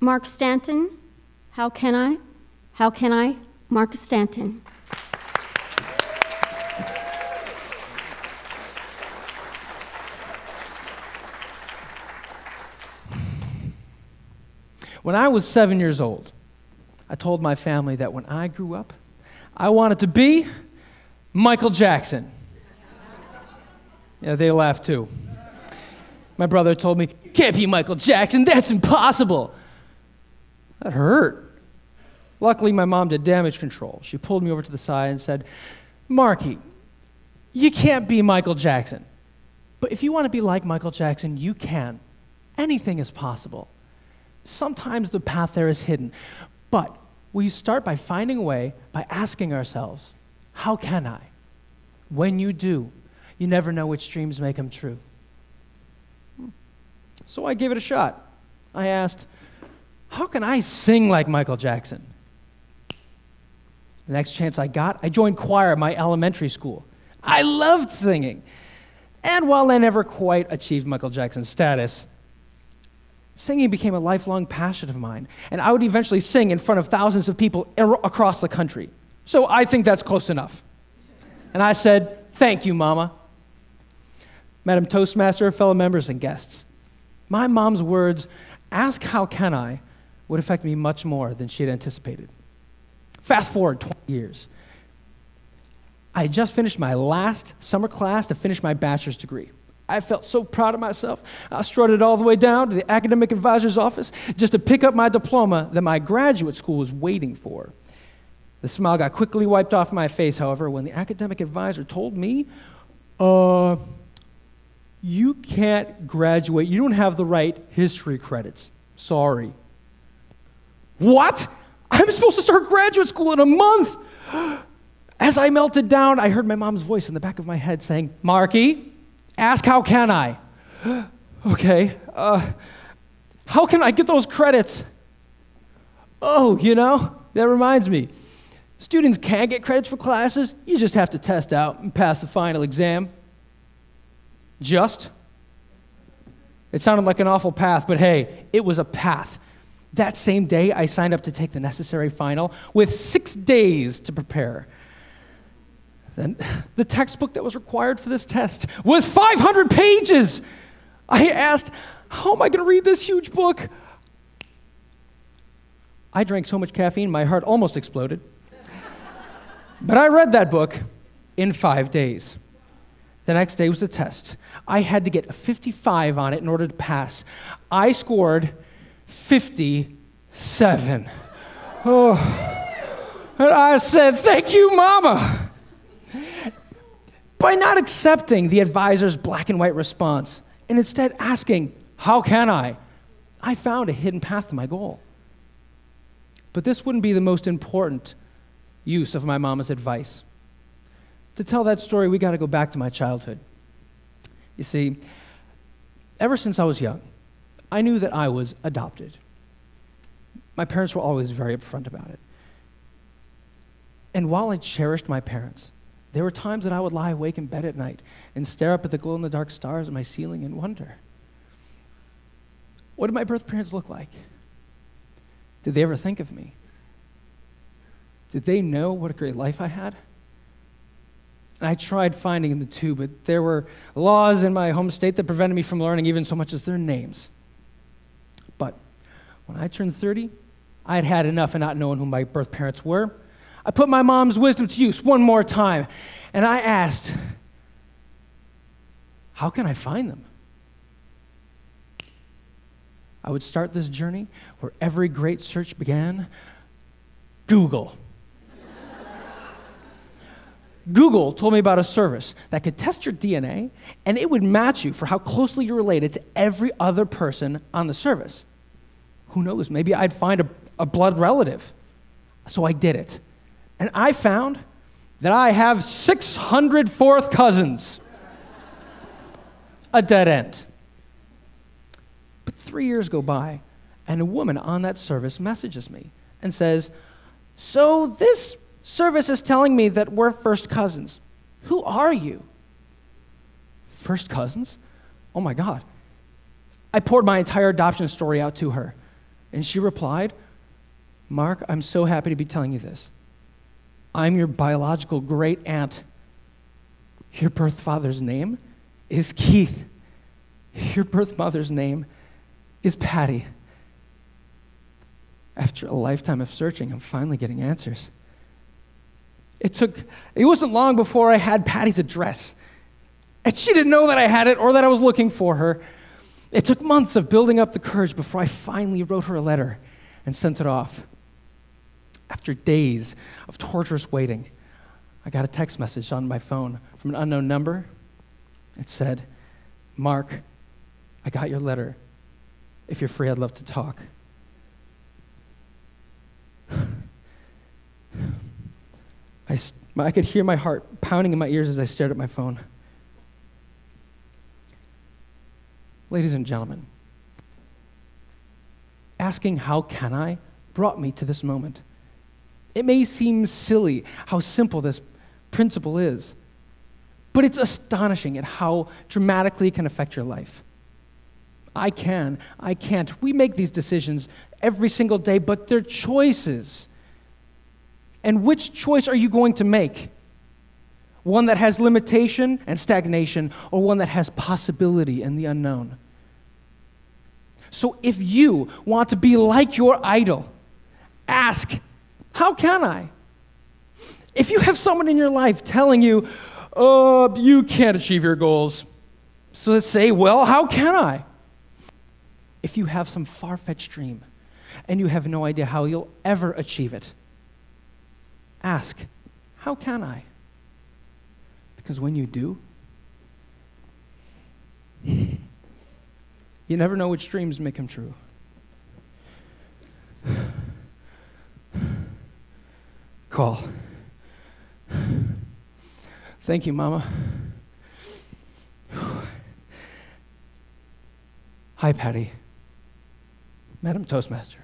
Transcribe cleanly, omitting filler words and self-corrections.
Mark Stanton, how can I? How can I? Mark Stanton. When I was 7 years old, I told my family that when I grew up, I wanted to be Michael Jackson. Yeah, they laughed too. My brother told me, "You can't be Michael Jackson, that's impossible." That hurt. Luckily, my mom did damage control. She pulled me over to the side and said, "Marky, you can't be Michael Jackson. But if you want to be like Michael Jackson, you can. Anything is possible. Sometimes the path there is hidden. But we start by finding a way, by asking ourselves, how can I? When you do, you never know which dreams may come true." So I gave it a shot. I asked, how can I sing like Michael Jackson? The next chance I got, I joined choir at my elementary school. I loved singing. And while I never quite achieved Michael Jackson's status, singing became a lifelong passion of mine, and I would eventually sing in front of thousands of people across the country. So I think that's close enough. And I said, "Thank you, Mama." Madam Toastmaster, fellow members, and guests, my mom's words, "Ask how can I," would affect me much more than she had anticipated. Fast forward 20 years. I had just finished my last summer class to finish my bachelor's degree. I felt so proud of myself. I strutted all the way down to the academic advisor's office just to pick up my diploma that my graduate school was waiting for. The smile got quickly wiped off my face, however, when the academic advisor told me, "You can't graduate. You don't have the right history credits. Sorry." What? I'm supposed to start graduate school in a month? As I melted down, I heard my mom's voice in the back of my head saying, "Marky, ask how can I?" Okay, how can I get those credits? Oh, that reminds me. Students can get credits for classes. You just have to test out and pass the final exam. Just? It sounded like an awful path, but hey, it was a path. That same day, I signed up to take the necessary final with 6 days to prepare. Then the textbook that was required for this test was 500 pages. I asked, how am I going to read this huge book? I drank so much caffeine, my heart almost exploded. But I read that book in 5 days. The next day was the test. I had to get a 55 on it in order to pass. I scored 57. Oh. And I said, "Thank you, Mama." By not accepting the advisor's black and white response, and instead asking, how can I found a hidden path to my goal. But this wouldn't be the most important use of my mama's advice. To tell that story, we got to go back to my childhood. You see, ever since I was young, I knew that I was adopted. My parents were always very upfront about it. And while I cherished my parents, there were times that I would lie awake in bed at night and stare up at the glow-in-the-dark stars on my ceiling and wonder, what did my birth parents look like? Did they ever think of me? Did they know what a great life I had? And I tried finding the two, but there were laws in my home state that prevented me from learning even so much as their names. But when I turned 30, I had had enough of not knowing who my birth parents were. I put my mom's wisdom to use one more time, and I asked, how can I find them? I would start this journey where every great search began, Google. Google told me about a service that could test your DNA, and it would match you for how closely you're related to every other person on the service. Who knows, maybe I'd find a blood relative. So I did it. And I found that I have 600 fourth cousins. A dead end. But 3 years go by, and a woman on that service messages me and says, so this service is telling me that we're first cousins. Who are you? First cousins? Oh my God. I poured my entire adoption story out to her. And she replied, Mark, I'm so happy to be telling you this. I'm your biological great aunt. Your birth father's name is Keith. Your birth mother's name is Patty. After a lifetime of searching, I'm finally getting answers. It wasn't long before I had Patty's address. And she didn't know that I had it or that I was looking for her. It took months of building up the courage before I finally wrote her a letter and sent it off. After days of torturous waiting, I got a text message on my phone from an unknown number. It said, Mark, I got your letter. If you're free, I'd love to talk. I could hear my heart pounding in my ears as I stared at my phone. Ladies and gentlemen, asking how can I brought me to this moment. It may seem silly how simple this principle is, but it's astonishing at how dramatically it can affect your life. I can't. We make these decisions every single day, but they're choices. And which choice are you going to make? One that has limitation and stagnation, or one that has possibility and the unknown? So if you want to be like your idol, ask, how can I? If you have someone in your life telling you, you can't achieve your goals, so let's say, well, how can I? If you have some far-fetched dream and you have no idea how you'll ever achieve it, ask, how can I? Because when you do, you never know which dreams may come true. Call. Thank you, Mama. Hi, Patty. Madam Toastmaster.